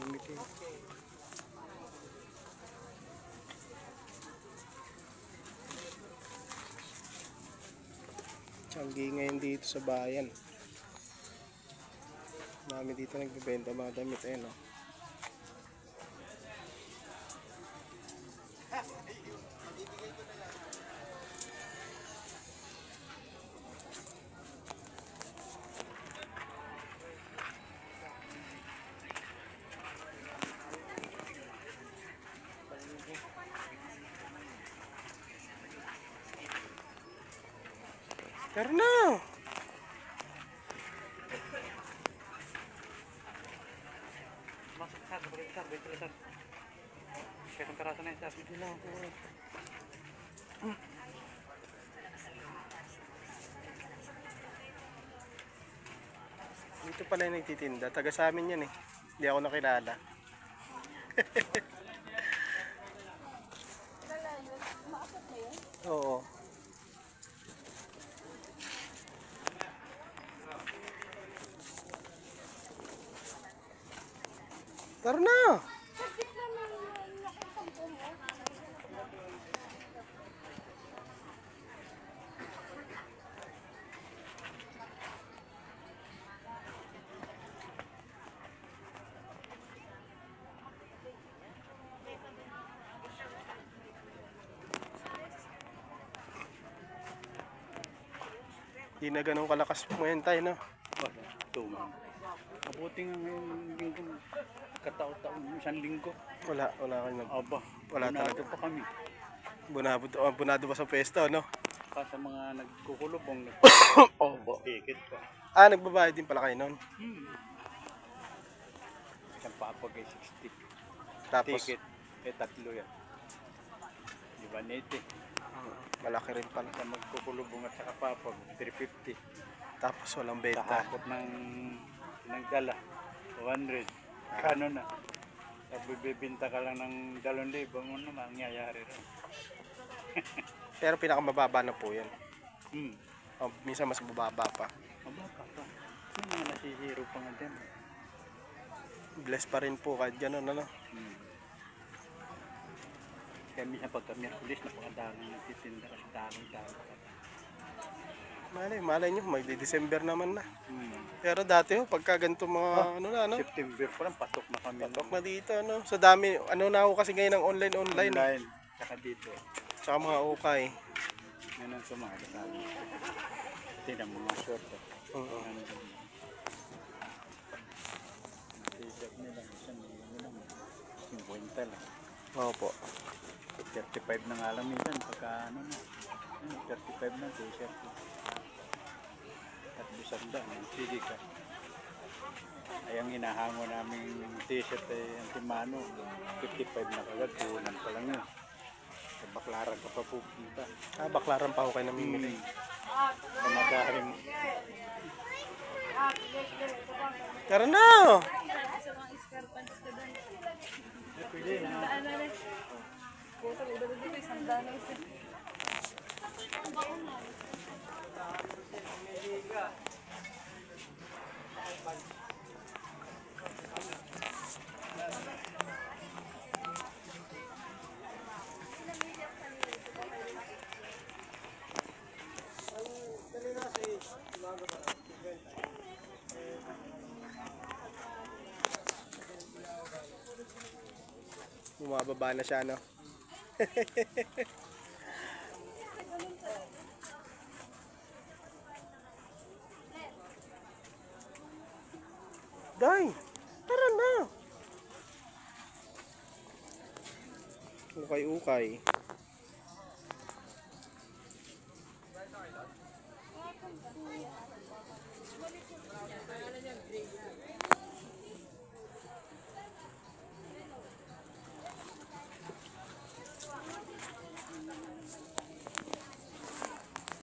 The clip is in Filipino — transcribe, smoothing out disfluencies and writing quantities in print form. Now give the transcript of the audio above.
tahimik eh. Tiyanggi ngayon dito sa bayan. Marami dito nagbebenta mga damit eh, no? Tara na! Masuk sar, balik sar, balik sar. Kayak kerasan aja sar. Hindi lang ako. Dito pala yung nagtitinda. Taga sa amin yan eh. Hindi ako nakilala. Oo. Tara na! Hindi na ganun kalakas ngayon tayo, no? Ito man. Mabuti nga ngayon linggo. Katao-taon, isang linggo. Wala kayo nag... Aba, Wala bunado talaga. pa kami. Bunado ba sa pwesto, no? Sa mga nagkukulubong, Opo. ticket pa. Nagbabayad din pala kayo nun. Isang papag ay 60. Tapos, Ticket, tatlo yan. Di ba, nete? malaki rin pala. Sa magkukulubong at saka papag, 350. Tapos walang benta. Tahakot ng nagdala, 200. Kano na? Sabi, bibinta ka lang ng 2,000 mo na mangyayari rin. Pero pinakamababa na po yan. Hmm. Minsan mas mababa pa. Mababa pa. May mga nasisiro pa nga dyan. Bless pa rin po kahit gano'n, ano? Kaya minsan pagka Miyerkules, napakadaming nagtitinda kasi daming-dami pa. Malay nyo, magdi-December naman na. Pero dati pagka ganito mga ano? September pa lang, patok na kami. Patok na dito, ano? Sa dami, na ako kasi ngayon ng online. Online, saka dito. Tsaka mga ukay. Yan ang sumali sa amin. Tingnan mo mga short. T-shirt nila, isa nila, 50 lang. Opo. 35 na nga lang minsan, pagka ano na. 35 na t-shirt. At busanda, sige ka. Ay ang hinahango namin t-shirt ay antimano, 55 na kagad, punan pa lang yun. Sa Baklaran ka pa pupunta. Baklaran pa ako kayo namimili. Kamagaling. Tara na! Pwede na. Bumababa na siya, no? Day! Tara na! Ukay-ukay.